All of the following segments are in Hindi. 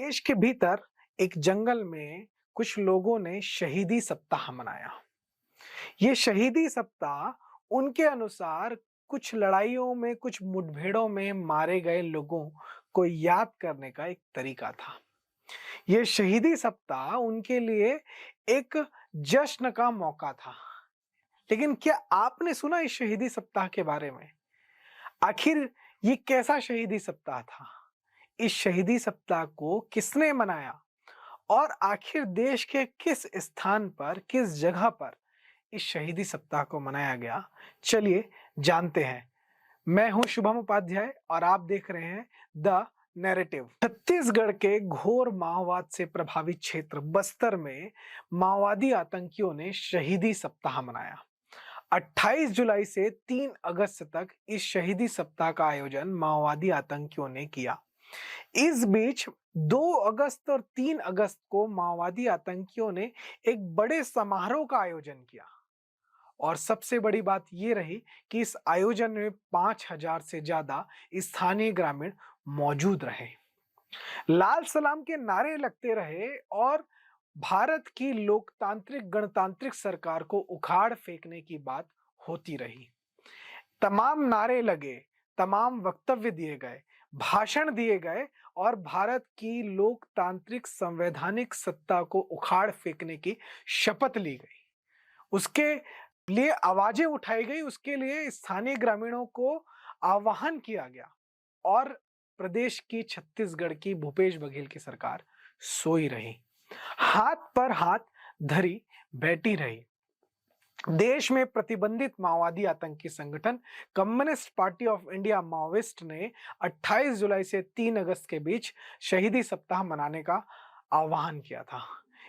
देश के भीतर एक जंगल में कुछ लोगों ने शहीदी सप्ताह मनाया। ये शहीदी सप्ताह उनके अनुसार कुछ लड़ाइयों में, कुछ मुठभेड़ों में मारे गए लोगों को याद करने का एक तरीका था। ये शहीदी सप्ताह उनके लिए एक जश्न का मौका था। लेकिन क्या आपने सुना इस शहीदी सप्ताह के बारे में? आखिर ये कैसा शहीदी सप्ताह था? इस शहीदी सप्ताह को किसने मनाया? और आखिर देश के किस स्थान पर, किस जगह पर इस शहीदी सप्ताह को मनाया गया? चलिए जानते हैं। मैं हूं शुभम उपाध्याय और आप देख रहे हैं द नैरेटिव। छत्तीसगढ़ के घोर माओवाद से प्रभावित क्षेत्र बस्तर में माओवादी आतंकियों ने शहीदी सप्ताह मनाया। 28 जुलाई से 3 अगस्त तक इस शहीदी सप्ताह का आयोजन माओवादी आतंकियों ने किया। इस बीच 2 अगस्त और 3 अगस्त को माओवादी आतंकियों ने एक बड़े समारोह का आयोजन किया और सबसे बड़ी बात यह रही कि इस आयोजन में 5000 से ज्यादा स्थानीय ग्रामीण मौजूद रहे। लाल सलाम के नारे लगते रहे और भारत की लोकतांत्रिक गणतांत्रिक सरकार को उखाड़ फेंकने की बात होती रही। तमाम नारे लगे, तमाम वक्तव्य दिए गए, भाषण दिए गए और भारत की लोकतांत्रिक संवैधानिक सत्ता को उखाड़ फेंकने की शपथ ली गई। उसके लिए आवाजें उठाई गई, उसके लिए स्थानीय ग्रामीणों को आह्वान किया गया और प्रदेश की छत्तीसगढ़ की भूपेश बघेल की सरकार सोई रही, हाथ पर हाथ धरी बैठी रही। देश में प्रतिबंधित माओवादी आतंकी संगठन communist party of India Maoist ने 28 जुलाई से 3 अगस्त के बीच शहीदी सप्ताह मनाने का आह्वान किया था।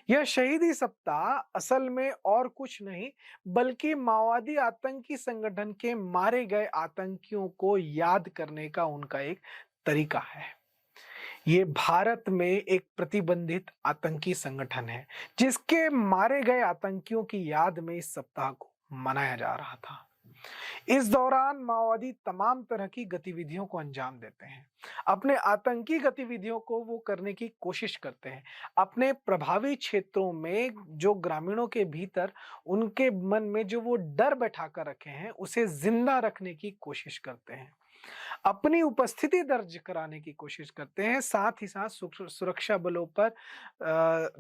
यह शहीदी सप्ताह असल में और कुछ नहीं बल्कि माओवादी आतंकी संगठन के मारे गए आतंकियों को याद करने का उनका एक तरीका है। ये भारत में एक प्रतिबंधित आतंकी संगठन है जिसके मारे गए आतंकियों की याद में इस सप्ताह को मनाया जा रहा था। इस दौरान माओवादी तमाम तरह की गतिविधियों को अंजाम देते हैं। अपने आतंकी गतिविधियों को वो करने की कोशिश करते हैं। अपने प्रभावी क्षेत्रों में जो ग्रामीणों के भीतर उनके मन में जो वो डर बैठा कर रखे हैं उसे जिंदा रखने की कोशिश करते हैं। अपनी उपस्थिति दर्ज कराने की कोशिश करते हैं। साथ ही साथ सुरक्षा बलों पर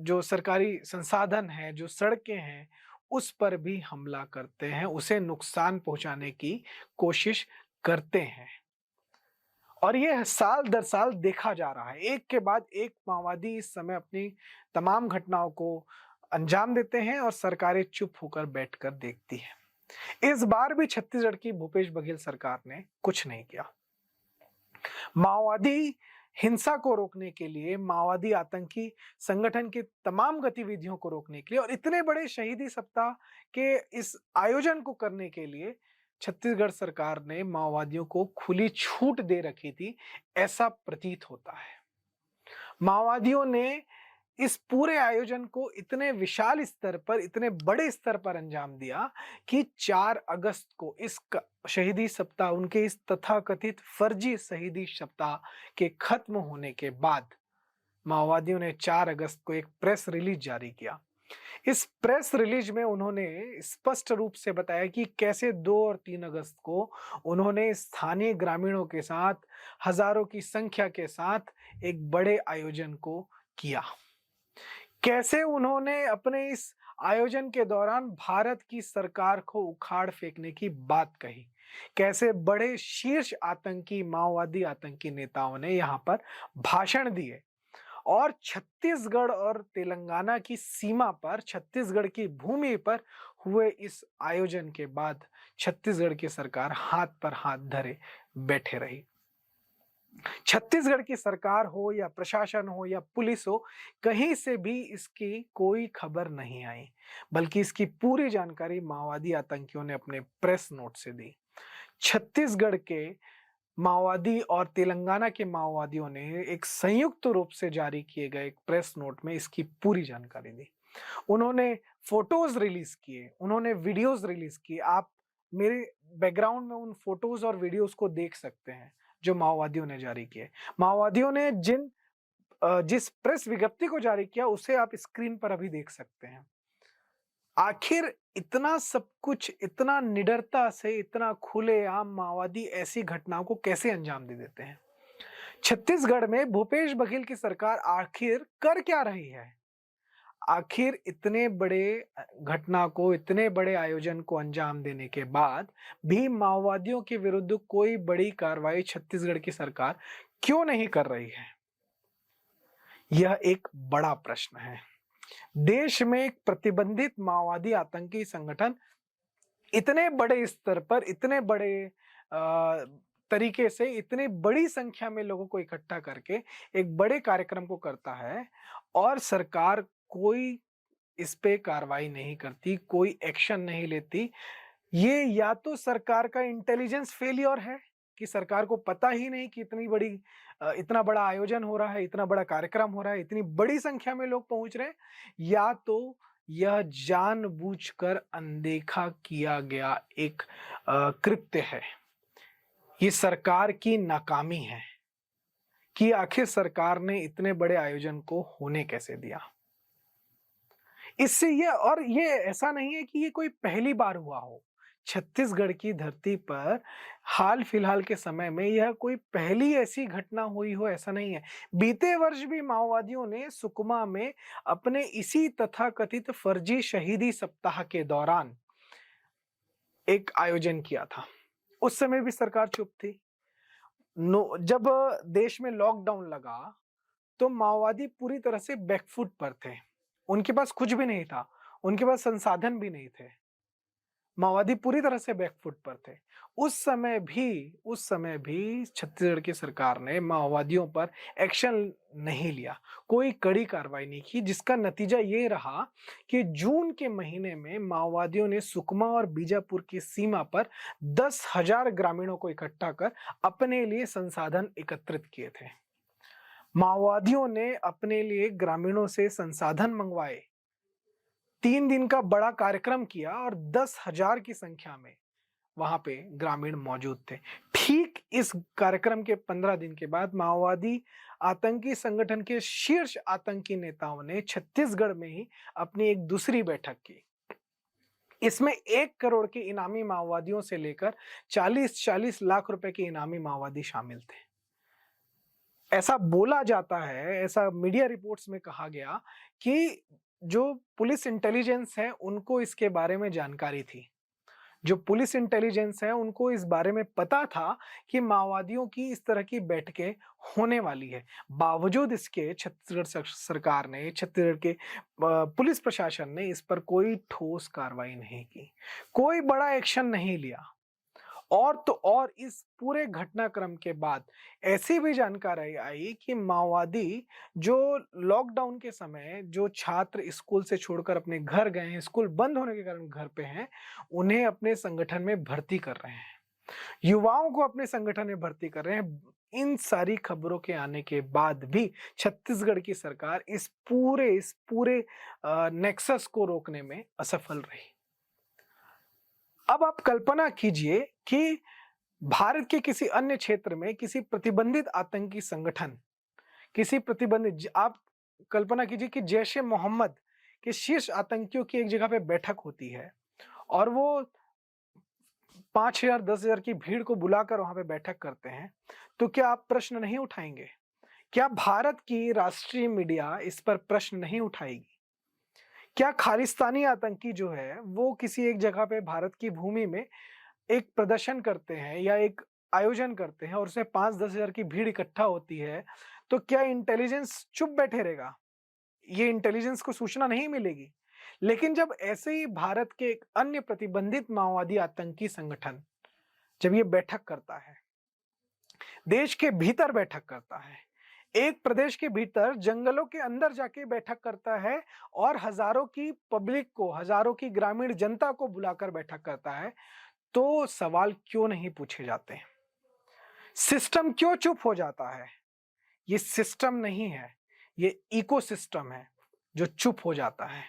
जो सरकारी संसाधन है, जो सड़कें हैं, उस पर भी हमला करते हैं, उसे नुकसान पहुंचाने की कोशिश करते हैं। और यह साल दर साल देखा जा रहा है। एक के बाद एक माओवादी इस समय अपनी तमाम घटनाओं को अंजाम देते हैं और सरकारें चुप होकर बैठकर देखती हैं। इस बार भी छत्तीसगढ़ की भूपेश बघेल सरकार ने कुछ नहीं किया। माओवादी हिंसा को रोकने के लिए, माओवादी आतंकी संगठन की तमाम गतिविधियों को रोकने के लिए और इतने बड़े शहीदी सप्ताह के इस आयोजन को करने के लिए छत्तीसगढ़ सरकार ने माओवादियों को खुली छूट दे रखी थी, ऐसा प्रतीत होता है। माओवादियों ने इस पूरे आयोजन को इतने विशाल स्तर पर, इतने बड़े स्तर पर अंजाम दिया कि 4 अगस्त को इस शहीदी सप्ताह, उनके इस तथाकथित फर्जी शहीदी सप्ताह के खत्म होने के बाद माओवादियों ने 4 अगस्त को एक प्रेस रिलीज जारी किया। इस प्रेस रिलीज में उन्होंने स्पष्ट रूप से बताया कि कैसे 2 और 3 अगस्त को उन्होंने स्थानीय ग्रामीणों के साथ, हजारों की संख्या के साथ एक बड़े आयोजन को किया। कैसे उन्होंने अपने इस आयोजन के दौरान भारत की सरकार को उखाड़ फेंकने की बात कही। कैसे बड़े शीर्ष आतंकी, माओवादी आतंकी नेताओं ने यहां पर भाषण दिए और छत्तीसगढ़ और तेलंगाना की सीमा पर, छत्तीसगढ़ की भूमि पर हुए इस आयोजन के बाद छत्तीसगढ़ की सरकार हाथ पर हाथ धरे बैठे रही। छत्तीसगढ़ की सरकार हो या प्रशासन हो या पुलिस हो, कहीं से भी इसकी कोई खबर नहीं आई, बल्कि इसकी पूरी जानकारी माओवादी आतंकियों ने अपने प्रेस नोट से दी। छत्तीसगढ़ के माओवादी और तेलंगाना के माओवादियों ने एक संयुक्त रूप से जारी किए गए एक प्रेस नोट में इसकी पूरी जानकारी दी। उन्होंने फोटोज रिलीज किए, उन्होंने वीडियोज रिलीज किए। आप मेरे बैकग्राउंड में उन फोटोज और वीडियोज को देख सकते हैं जो माओवादियों ने जारी किए। माओवादियों ने जिन जिस प्रेस विज्ञप्ति को जारी किया उसे आप स्क्रीन पर अभी देख सकते हैं। आखिर इतना सब कुछ, इतना निडरता से, इतना खुलेआम माओवादी ऐसी घटनाओं को कैसे अंजाम दे देते हैं? छत्तीसगढ़ में भूपेश बघेल की सरकार आखिर कर क्या रही है? आखिर इतने बड़े घटना को, इतने बड़े आयोजन को अंजाम देने के बाद भी माओवादियों के विरुद्ध कोई बड़ी कार्रवाई छत्तीसगढ़ की सरकार क्यों नहीं कर रही है? यह एक बड़ा प्रश्न है। देश में एक प्रतिबंधित माओवादी आतंकी संगठन इतने बड़े स्तर पर, इतने बड़े तरीके से, इतनी बड़ी संख्या में लोगों को इकट्ठा करके एक बड़े कार्यक्रम को करता है और सरकार कोई इस पे कार्रवाई नहीं करती, कोई एक्शन नहीं लेती। ये या तो सरकार का इंटेलिजेंस फेलियर है कि सरकार को पता ही नहीं कि इतना बड़ा आयोजन हो रहा है, इतना बड़ा कार्यक्रम हो रहा है, इतनी बड़ी संख्या में लोग पहुंच रहे हैं, या तो यह जानबूझकर अनदेखा किया गया एक कृत्य है। ये सरकार की नाकामी है कि आखिर सरकार ने इतने बड़े आयोजन को होने कैसे दिया। इससे ये ऐसा नहीं है कि ये कोई पहली बार हुआ हो। छत्तीसगढ़ की धरती पर हाल फिलहाल के समय में यह कोई पहली ऐसी घटना हुई हो, ऐसा नहीं है। बीते वर्ष भी माओवादियों ने सुकमा में अपने इसी तथाकथित फर्जी शहीदी सप्ताह के दौरान एक आयोजन किया था। उस समय भी सरकार चुप थी। जब देश में लॉकडाउन लगा तो माओवादी पूरी तरह से बैकफुट पर थे। उनके पास कुछ भी नहीं था, उनके पास संसाधन भी नहीं थे। माओवादी पूरी तरह से बैकफुट पर थे। उस समय भी छत्तीसगढ़ की सरकार ने माओवादियों पर एक्शन नहीं लिया, कोई कड़ी कार्रवाई नहीं की, जिसका नतीजा ये रहा कि जून के महीने में माओवादियों ने सुकमा और बीजापुर की सीमा पर 10,000 ग्रामीणों को इकट्ठा कर अपने लिए संसाधन एकत्रित किए थे। माओवादियों ने अपने लिए ग्रामीणों से संसाधन मंगवाए, 3 दिन का बड़ा कार्यक्रम किया और 10,000 की संख्या में वहां पे ग्रामीण मौजूद थे। ठीक इस कार्यक्रम के 15 दिन के बाद माओवादी आतंकी संगठन के शीर्ष आतंकी नेताओं ने छत्तीसगढ़ में ही अपनी एक दूसरी बैठक की। इसमें 1 करोड़ के इनामी माओवादियों से लेकर 40-40 लाख रुपए के इनामी माओवादी शामिल थे। ऐसा बोला जाता है, ऐसा मीडिया रिपोर्ट्स में कहा गया कि जो पुलिस इंटेलिजेंस है उनको इसके बारे में जानकारी थी। जो पुलिस इंटेलिजेंस है उनको इस बारे में पता था कि माओवादियों की इस तरह की बैठकें होने वाली है। बावजूद इसके छत्तीसगढ़ सरकार ने, छत्तीसगढ़ के पुलिस प्रशासन ने इस पर कोई ठोस कार्रवाई नहीं की, कोई बड़ा एक्शन नहीं लिया। और तो और इस पूरे घटनाक्रम के बाद ऐसी भी जानकारी आई कि माओवादी जो लॉकडाउन के समय जो छात्र स्कूल से छोड़कर अपने घर गए हैं, स्कूल बंद होने के कारण घर पे हैं, उन्हें अपने संगठन में भर्ती कर रहे हैं, युवाओं को अपने संगठन में भर्ती कर रहे हैं। इन सारी खबरों के आने के बाद भी छत्तीसगढ़ की सरकार इस पूरे नेक्सस को रोकने में असफल रही। अब आप कल्पना कीजिए कि भारत के किसी अन्य क्षेत्र में किसी प्रतिबंधित आतंकी संगठन, आप कल्पना कीजिए कि जैश ए मोहम्मद के शीर्ष आतंकियों की एक जगह पे बैठक होती है और वो 5,000 10,000 की भीड़ को बुलाकर वहां पे बैठक करते हैं, तो क्या आप प्रश्न नहीं उठाएंगे? क्या भारत की राष्ट्रीय मीडिया इस पर प्रश्न नहीं उठाएगी? क्या खालिस्तानी आतंकी जो है वो किसी एक जगह पे भारत की भूमि में एक प्रदर्शन करते हैं या एक आयोजन करते हैं और उसमें 5-10 हजार की भीड़ इकट्ठा होती है, तो क्या इंटेलिजेंस चुप बैठे रहेगा? ये इंटेलिजेंस को सूचना नहीं मिलेगी। लेकिन जब ऐसे ही भारत के एक अन्य प्रतिबंधित माओवादी आतंकी संगठन जब ये बैठक करता है, देश के भीतर बैठक करता है, एक प्रदेश के भीतर जंगलों के अंदर जाके बैठक करता है और हजारों की पब्लिक को, हजारों की ग्रामीण जनता को बुलाकर बैठक करता है, तो सवाल क्यों नहीं पूछे जाते? सिस्टम क्यों चुप हो जाता है? ये सिस्टम नहीं है, ये इकोसिस्टम है जो चुप हो जाता है,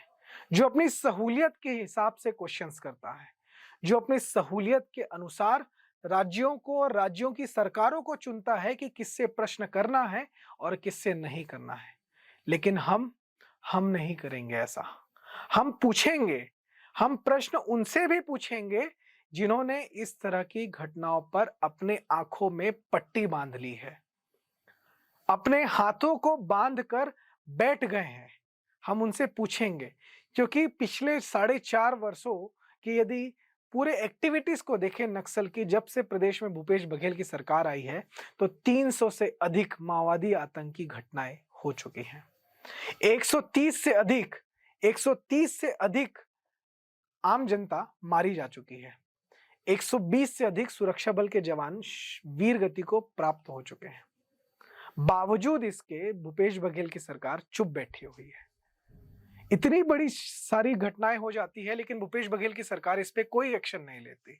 जो अपनी सहूलियत के हिसाब से क्वेश्चंस करता है, जो अपनी सहूलियत के अनुसार राज्यों को और राज्यों की सरकारों को चुनता है कि किससे प्रश्न करना है और किससे नहीं करना है। लेकिन हम नहीं करेंगे ऐसा। हम पूछेंगे, हम प्रश्न उनसे भी पूछेंगे जिन्होंने इस तरह की घटनाओं पर अपने आंखों में पट्टी बांध ली है, अपने हाथों को बांधकर बैठ गए हैं। हम उनसे पूछेंगे, क्योंकि पिछले 4.5 वर्षों की यदि पूरे एक्टिविटीज को देखें नक्सल की, जब से प्रदेश में भूपेश बघेल की सरकार आई है, तो 300 से अधिक माओवादी आतंकी घटनाएं हो चुकी हैं। 130 से अधिक 130 से अधिक आम जनता मारी जा चुकी है। 120 से अधिक सुरक्षा बल के जवान वीर गति को प्राप्त हो चुके हैं। बावजूद इसके भूपेश बघेल की सरकार चुप बैठी हुई है। इतनी बड़ी सारी घटनाएं हो जाती है, लेकिन भूपेश बघेल की सरकार इस पे कोई एक्शन नहीं लेती।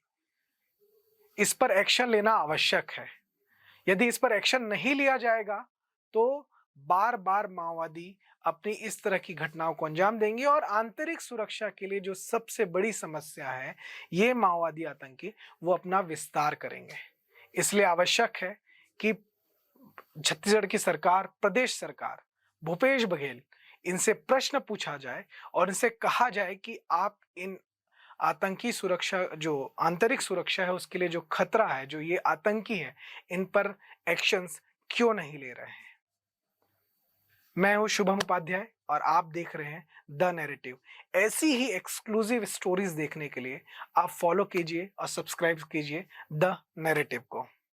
इस पर एक्शन लेना आवश्यक है। यदि इस पर एक्शन नहीं लिया जाएगा तो बार बार माओवादी अपनी इस तरह की घटनाओं को अंजाम देंगे और आंतरिक सुरक्षा के लिए जो सबसे बड़ी समस्या है, ये माओवादी आतंकी, वो अपना विस्तार करेंगे। इसलिए आवश्यक है कि छत्तीसगढ़ की सरकार, प्रदेश सरकार, भूपेश बघेल, इनसे प्रश्न पूछा जाए और इनसे कहा जाए कि आप इन आतंकी सुरक्षा, जो आंतरिक सुरक्षा है उसके लिए जो खतरा है, जो ये आतंकी है, इन पर एक्शंस क्यों नहीं ले रहे हैं। मैं हूं शुभम उपाध्याय और आप देख रहे हैं द नैरेटिव। ऐसी ही एक्सक्लूसिव स्टोरीज देखने के लिए आप फॉलो कीजिए और सब्सक्राइब कीजिए द नैरेटिव को।